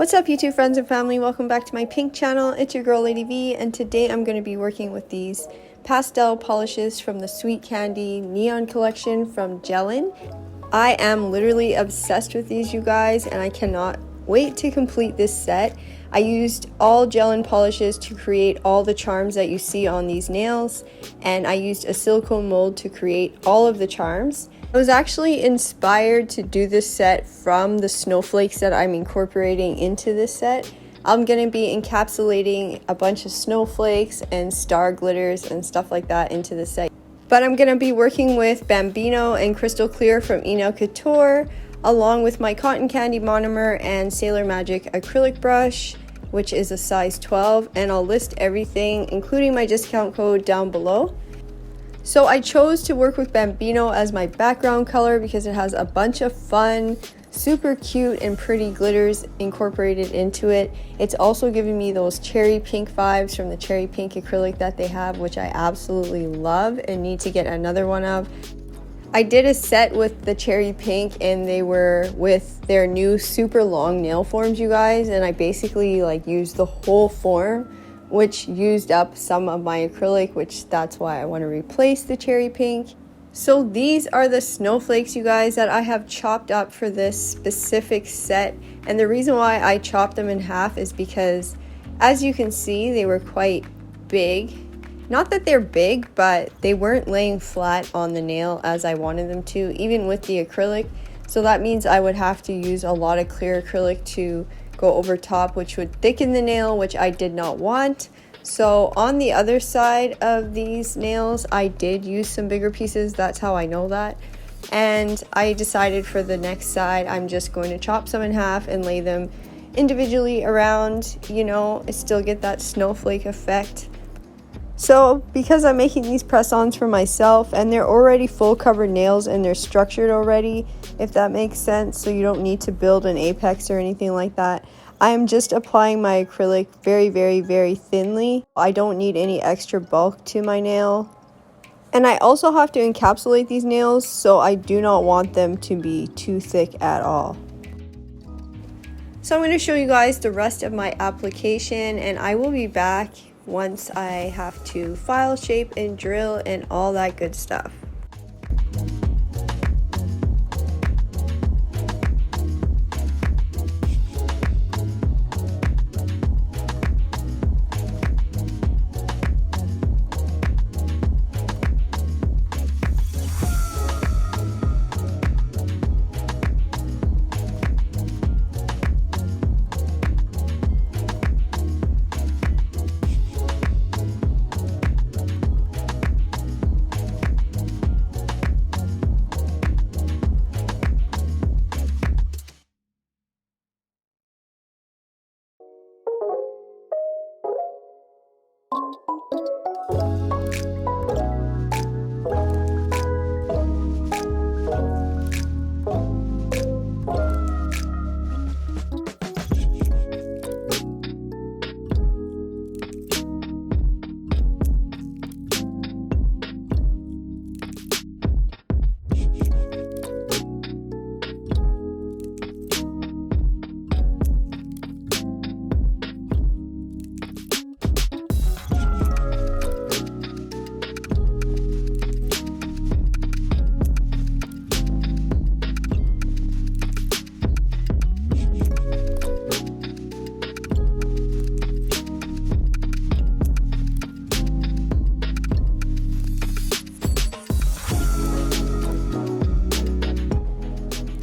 What's up YouTube friends and family, welcome back to my pink channel. It's your girl Lady V, and today I'm going to be working with these pastel polishes from the Sweet Candy Neon collection from Gellen. I am literally obsessed with these, you guys, and I cannot wait to complete this set. I used all Gellen polishes to create all the charms that you see on these nails, and I used a silicone mold to create all of the charms. I was actually inspired to do this set from the snowflakes that I'm incorporating into this set. I'm going to be encapsulating a bunch of snowflakes and star glitters and stuff like that into the set. But I'm going to be working with Bambino and Crystal Clear from Untitled Chapter, along with my cotton candy monomer and Sailor Magic acrylic brush, which is a size 12, and I'll list everything including my discount code down below. So I chose to work with Bambino as my background color because it has a bunch of fun, super cute and pretty glitters incorporated into it. It's also giving me those cherry pink vibes from the cherry pink acrylic that they have, which I absolutely love and need to get another one of. I did a set with the cherry pink and they were with their new super long nail forms, you guys, and I basically used the whole form, which used up some of my acrylic, which that's why I want to replace the cherry pink. So these are the snowflakes, you guys, that I have chopped up for this specific set, and the reason why I chopped them in half is because, as you can see, they were quite big. Not that they're big, but they weren't laying flat on the nail as I wanted them to, even with the acrylic. So that means I would have to use a lot of clear acrylic to go over top, which would thicken the nail, which I did not want. So on the other side of these nails, I did use some bigger pieces. That's how I know that. And I decided for the next side, I'm just going to chop some in half and lay them individually around, you know, still get that snowflake effect. So because I'm making these press-ons for myself and they're already full covered nails and they're structured already, if that makes sense, so you don't need to build an apex or anything like that, I am just applying my acrylic very, very, very thinly. I don't need any extra bulk to my nail. And I also have to encapsulate these nails, so I do not want them to be too thick at all. So I'm going to show you guys the rest of my application, and I will be back once I have to file, shape, and drill and all that good stuff.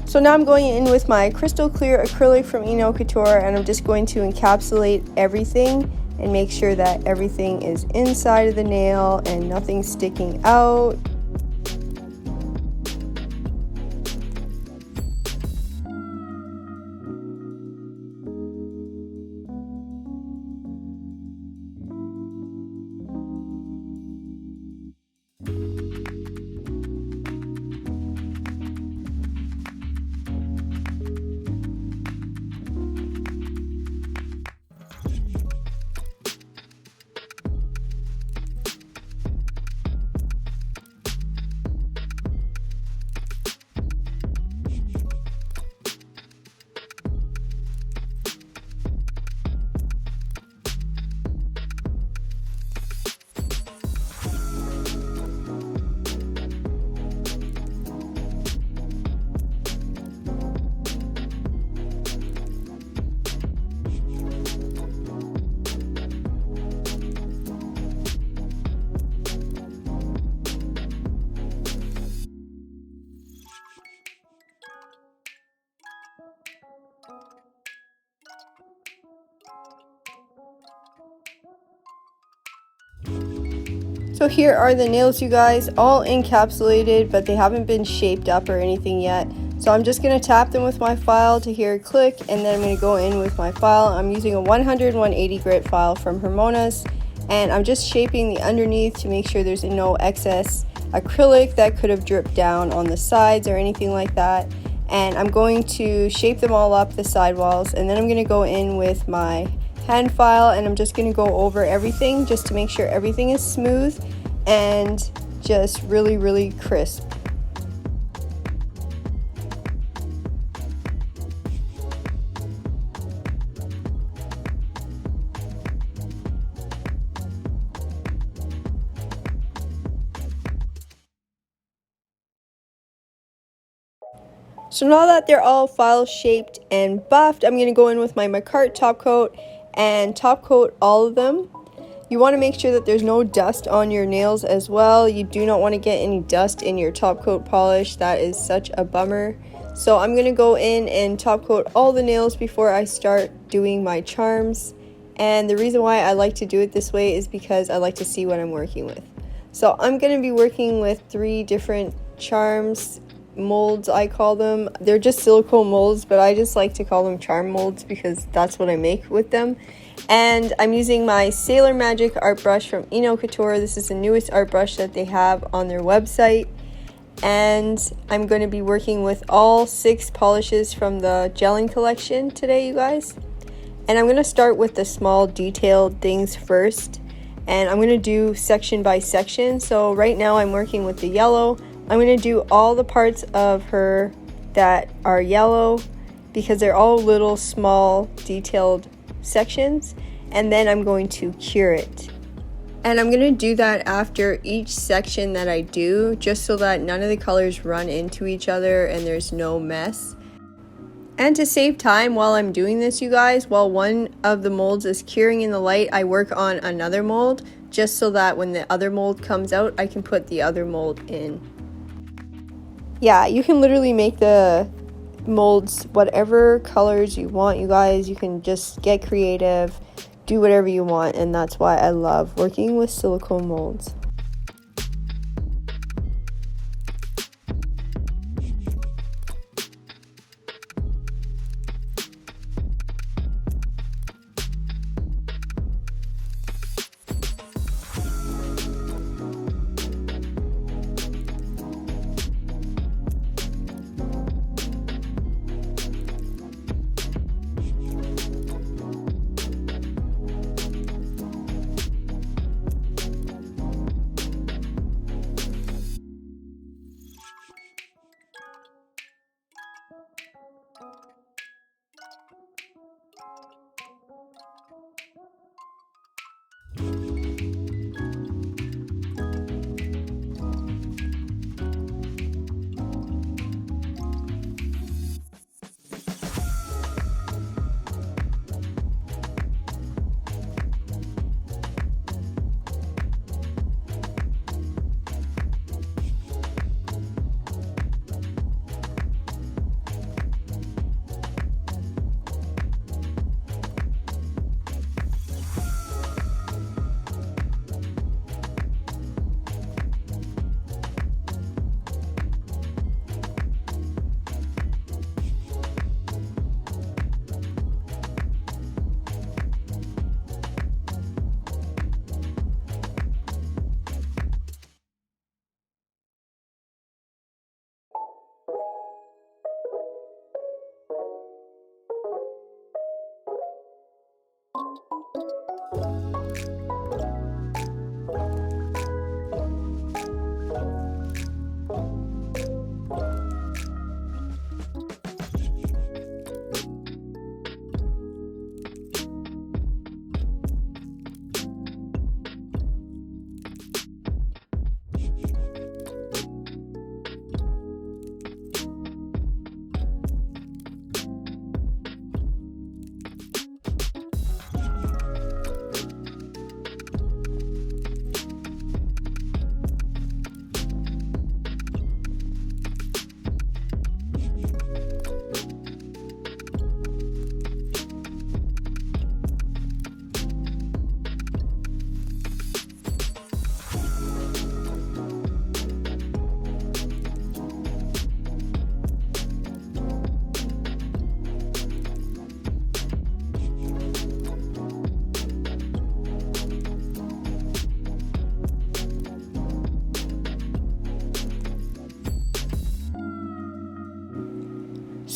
So now I'm going in with my crystal clear acrylic from Untitled Chapter, and I'm just going to encapsulate everything and make sure that everything is inside of the nail and nothing sticking out. So here are the nails, you guys, all encapsulated, but they haven't been shaped up or anything yet. So I'm just going to tap them with my file to hear a click, and then I'm going to go in with my file. I'm using a 100-180 grit file from Hermona's, and I'm just shaping the underneath to make sure there's no excess acrylic that could have dripped down on the sides or anything like that. And I'm going to shape them all up, the sidewalls, and then I'm going to go in with my hand file, and I'm just going to go over everything just to make sure everything is smooth and just really crisp. So now that they're all file shaped and buffed, I'm going to go in with my Manicure top coat and top coat all of them. You want to make sure that there's no dust on your nails as well. You do not want to get any dust in your top coat polish. That is such a bummer. So I'm going to go in and top coat all the nails before I start doing my charms. And the reason why I like to do it this way is because I like to see what I'm working with. So I'm going to be working with 3 different charms molds, I call them. They're just silicone molds, but I just like to call them charm molds because that's what I make with them. And I'm using my Sailor Magic art brush from Eno Couture. This is the newest art brush that they have on their website. And I'm going to be working with all 6 polishes from the Gellen collection today, you guys. And I'm going to start with the small detailed things first. And I'm going to do section by section. So right now I'm working with the yellow. I'm going to do all the parts of her that are yellow because they're all little small detailed sections, and then I'm going to cure it. And I'm going to do that after each section that I do, just so that none of the colors run into each other and there's no mess. And to save time while I'm doing this, you guys, while one of the molds is curing in the light, I work on another mold just so that when the other mold comes out, I can put the other mold in. Yeah, you can literally make the molds whatever colors you want, you guys. You can just get creative, do whatever you want, and that's why I love working with silicone molds.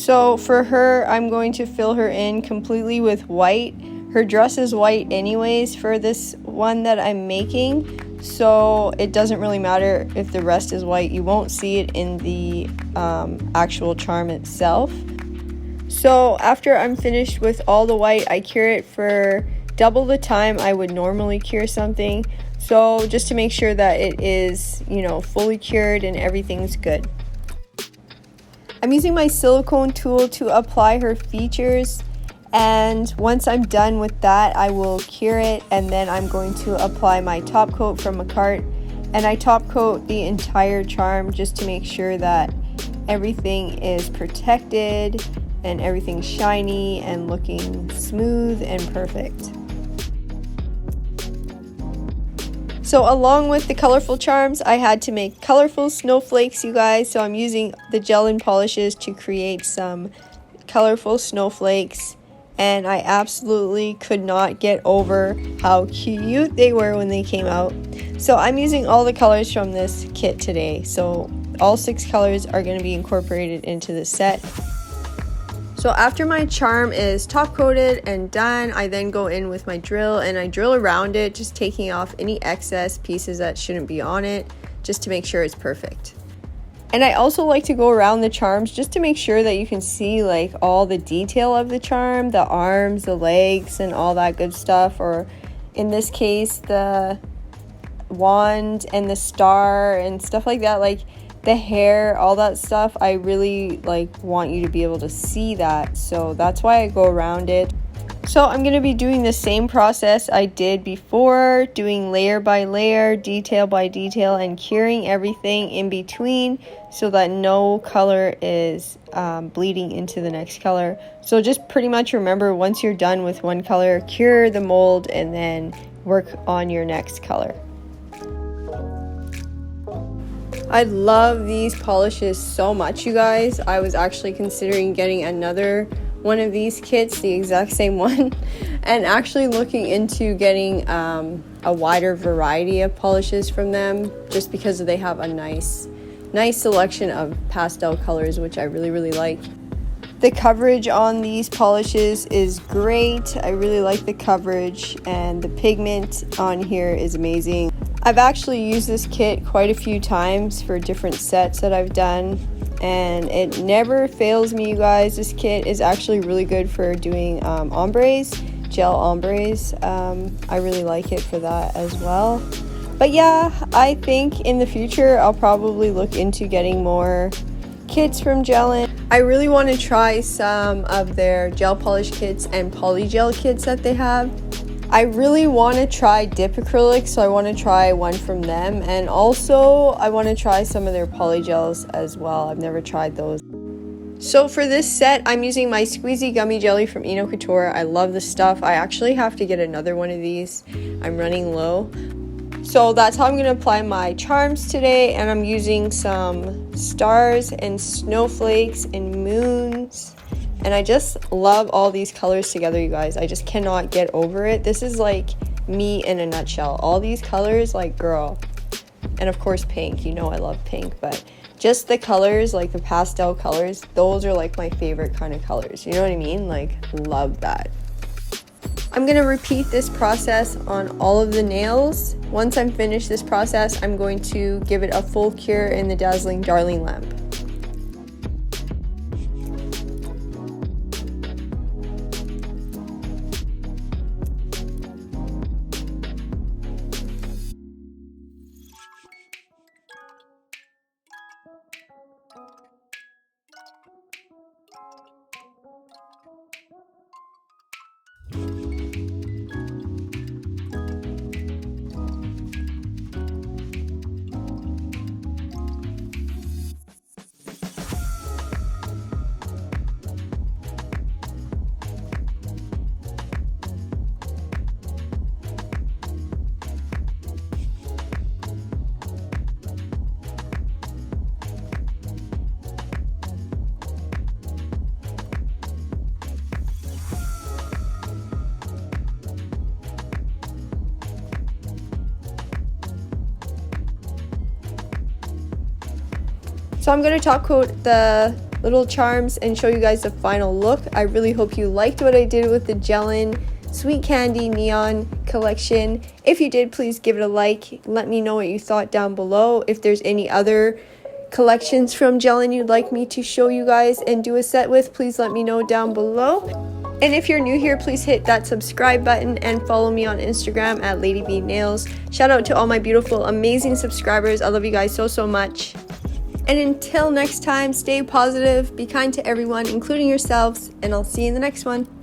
So for her, I'm going to fill her in completely with white. Her dress is white anyways for this one that I'm making, so it doesn't really matter if the rest is white. You won't see it in the actual charm itself. So after I'm finished with all the white, I cure it for double the time I would normally cure something. So just to make sure that it is, you know, fully cured and everything's good. I'm using my silicone tool to apply her features, and once I'm done with that, I will cure it, and then I'm going to apply my top coat from Manicure, and I top coat the entire charm just to make sure that everything is protected and everything's shiny and looking smooth and perfect. So along with the colorful charms, I had to make colorful snowflakes, you guys. So I'm using the Gellen polishes to create some colorful snowflakes. And I absolutely could not get over how cute they were when they came out. So I'm using all the colors from this kit today. So all 6 colors are going to be incorporated into the set. So after my charm is top coated and done, I then go in with my drill and I drill around it, just taking off any excess pieces that shouldn't be on it, just to make sure it's perfect. And I also like to go around the charms just to make sure that you can see like all the detail of the charm, the arms, the legs, and all that good stuff, or in this case the wand and the star and stuff like that, like the hair, all that stuff. I really want you to be able to see that, so that's why I go around it. So I'm going to be doing the same process I did before, doing layer by layer, detail by detail, and curing everything in between so that no color is bleeding into the next color. So just pretty much remember, once you're done with one color, cure the mold and then work on your next color. I love these polishes so much, you guys. I was actually considering getting another one of these kits, the exact same one, and actually looking into getting a wider variety of polishes from them, just because they have a nice selection of pastel colors, which I really like. The coverage on these polishes is great. I really like the coverage, and the pigment on here is amazing. I've actually used this kit quite a few times for different sets that I've done, and it never fails me, you guys. This kit is actually really good for doing ombres, gel ombres. I really like it for that as well. But yeah, I think in the future I'll probably look into getting more kits from Gellen. I really want to try some of their gel polish kits and polygel kits that they have. I really want to try dip acrylic, so I want to try one from them, and also I want to try some of their polygels as well. I've never tried those. So for this set, I'm using my squeezy gummy jelly from Eno Couture. I love this stuff. I actually have to get another one of these. I'm running low. So that's how I'm going to apply my charms today, and I'm using some stars and snowflakes and moons. And I just love all these colors together, you guys. I just cannot get over it. This is like me in a nutshell. All these colors, like, girl. And of course pink. You know I love pink, but just the colors, like the pastel colors, those are like my favorite kind of colors. You know what I mean? Like, love that. I'm going to repeat this process on all of the nails. Once I'm finished this process, I'm going to give it a full cure in the Dazzling Darling lamp. So I'm going to top coat the little charms and show you guys the final look. I really hope you liked what I did with the Gellen Sweet Candy Neon collection. If you did, please give it a like. Let me know what you thought down below. If there's any other collections from Gellen you'd like me to show you guys and do a set with, please let me know down below. And if you're new here, please hit that subscribe button and follow me on Instagram at LadyBNails. Shout out to all my beautiful, amazing subscribers. I love you guys so much. And until next time, stay positive, be kind to everyone, including yourselves, and I'll see you in the next one.